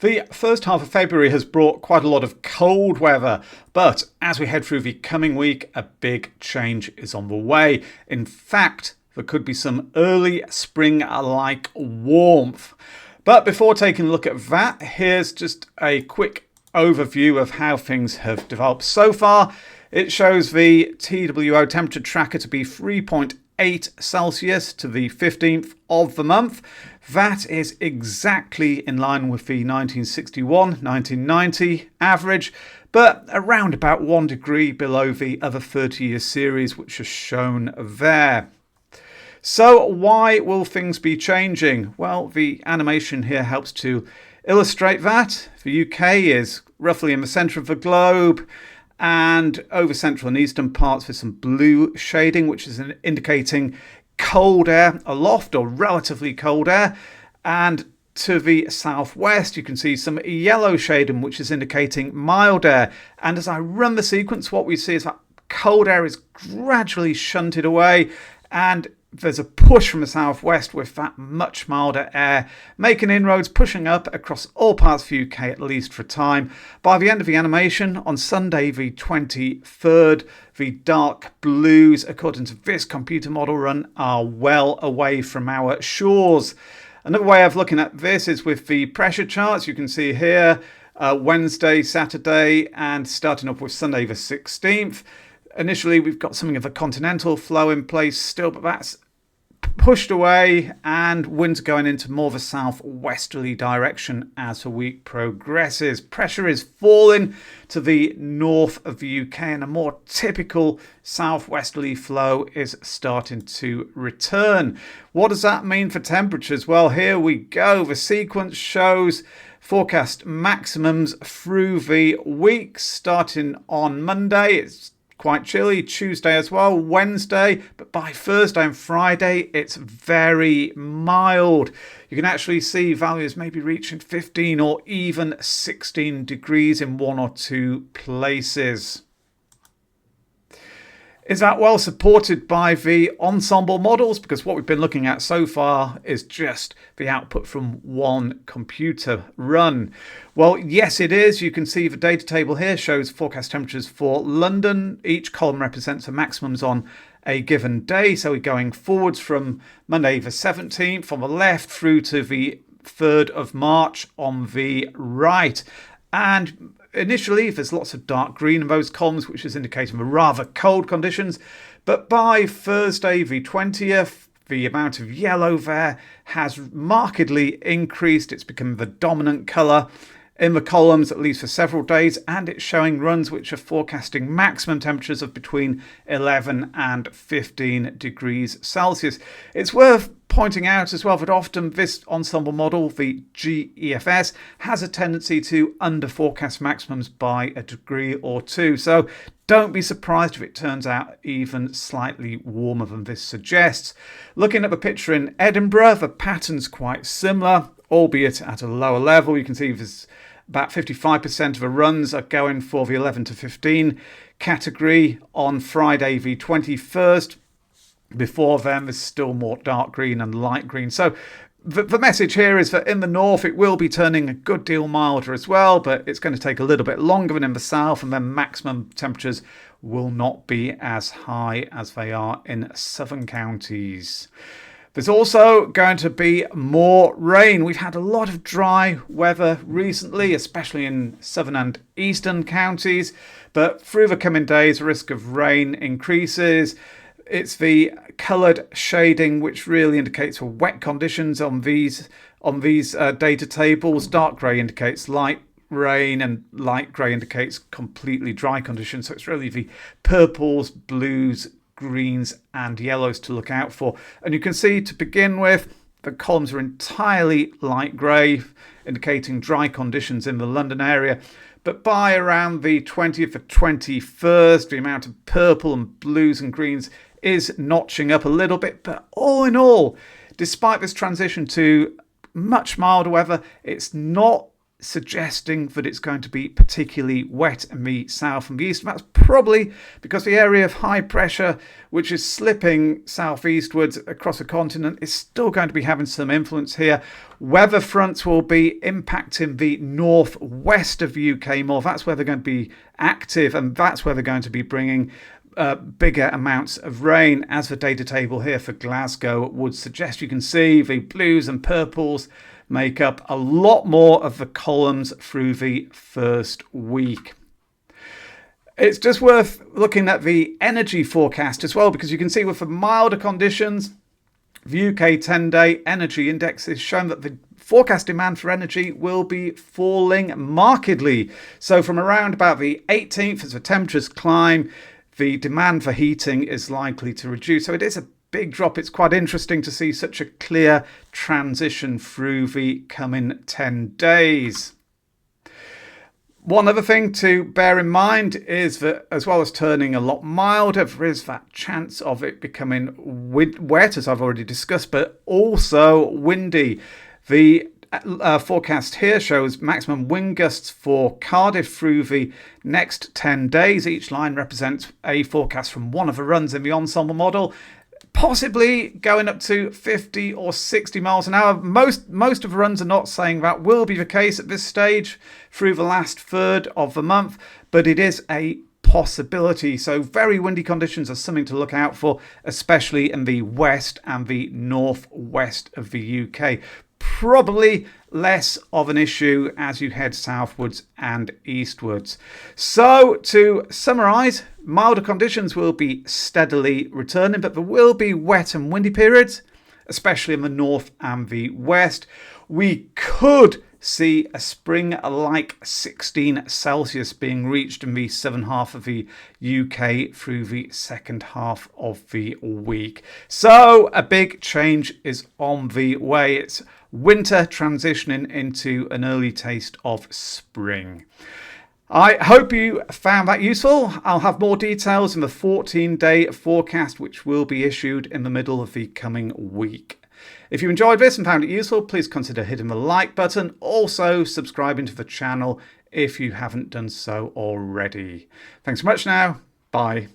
The first half of February has brought quite a lot of cold weather, but as we head through the coming week, a big change is on the way. In fact, there could be some early spring-like warmth. But before taking a look at that, here's just a quick overview of how things have developed so far. It shows the TWO temperature tracker to be 3.8 Celsius to the 15th of the month. That is exactly in line with the 1961-1990 average, but around about 1 degree below the other 30-year series, which is shown there. So why will things be changing? Well, the animation here helps to illustrate that. The UK is roughly in the centre of the globe, and over central and eastern parts with some blue shading, which is indicating cold air aloft or relatively cold air. And to the southwest, you can see some yellow shading, which is indicating mild air. And as I run the sequence, what we see is that cold air is gradually shunted away, and there's a push from the southwest with that much milder air making inroads, pushing up across all parts of the UK, at least for a time. By the end of the animation, on Sunday the 23rd, the dark blues, according to this computer model run, are well away from our shores. Another way of looking at this is with the pressure charts. You can see here Wednesday, Saturday, and starting off with Sunday the 16th. Initially, we've got something of a continental flow in place still, but that's pushed away, and winds going into more of a southwesterly direction as the week progresses. Pressure is falling to the north of the UK, and a more typical southwesterly flow is starting to return. What does that mean for temperatures? Well, here we go. The sequence shows forecast maximums through the week, starting on Monday. It's quite chilly, Tuesday as well, Wednesday, but by Thursday and Friday it's very mild. You can actually see values maybe reaching 15 or even 16 degrees in one or two places. Is that well supported by the ensemble models? Because what we've been looking at so far is just the output from one computer run. Well, yes, it is. You can see the data table here shows forecast temperatures for London. Each column represents the maximums on a given day. So we're going forwards from Monday the 17th on the left through to the 3rd of March on the right. And initially, there's lots of dark green in those columns, which is indicating the rather cold conditions. But by Thursday, the 20th, the amount of yellow there has markedly increased. It's become the dominant colour in the columns, at least for several days, and it's showing runs which are forecasting maximum temperatures of between 11 and 15 degrees Celsius. It's worth pointing out as well that often this ensemble model, the GEFS, has a tendency to under-forecast maximums by a degree or two. So don't be surprised if it turns out even slightly warmer than this suggests. Looking at the picture in Edinburgh, the pattern's quite similar, albeit at a lower level. You can see there's about 55% of the runs are going for the 11 to 15 category on Friday the 21st. Before then, there's still more dark green and light green. So the message here is that in the north, it will be turning a good deal milder as well, but it's going to take a little bit longer than in the south, and then maximum temperatures will not be as high as they are in southern counties. There's also going to be more rain. We've had a lot of dry weather recently, especially in southern and eastern counties, but through the coming days, the risk of rain increases. It's the coloured shading which really indicates for wet conditions on these data tables. Dark grey indicates light rain and light grey indicates completely dry conditions. So it's really the purples, blues, greens and yellows to look out for. And you can see to begin with, the columns are entirely light grey, indicating dry conditions in the London area. But by around the 20th or 21st, the amount of purple and blues and greens is notching up a little bit. But all in all, despite this transition to much milder weather, it's not suggesting that it's going to be particularly wet in the south and the east. And that's probably because the area of high pressure, which is slipping southeastwards across the continent, is still going to be having some influence here. Weather fronts will be impacting the northwest of the UK more. That's where they're going to be active, and that's where they're going to be bringing bigger amounts of rain, as the data table here for Glasgow would suggest. You can see the blues and purples make up a lot more of the columns through the first week. It's just worth looking at the energy forecast as well, because you can see with the milder conditions, the UK 10-day energy index is showing that the forecast demand for energy will be falling markedly. So from around about the 18th, as the temperatures climb, the demand for heating is likely to reduce. So it is a big drop. It's quite interesting to see such a clear transition through the coming 10 days. One other thing to bear in mind is that, as well as turning a lot milder, there is that chance of it becoming wet, as I've already discussed, but also windy. The forecast here shows maximum wind gusts for Cardiff through the next 10 days. Each line represents a forecast from one of the runs in the ensemble model, possibly going up to 50 or 60 miles an hour. Most of the runs are not saying that will be the case at this stage through the last third of the month, but it is a possibility. So very windy conditions are something to look out for, especially in the west and the northwest of the UK. Probably less of an issue as you head southwards and eastwards. So to summarise, milder conditions will be steadily returning, but there will be wet and windy periods, especially in the north and the west. We could see a spring-like 16 Celsius being reached in the southern half of the UK through the second half of the week. So a big change is on the way. It's winter transitioning into an early taste of spring. I hope you found that useful. I'll have more details in the 14-day forecast, which will be issued in the middle of the coming week. If you enjoyed this and found it useful, please consider hitting the like button. Also, subscribing to the channel if you haven't done so already. Thanks so much now. Bye.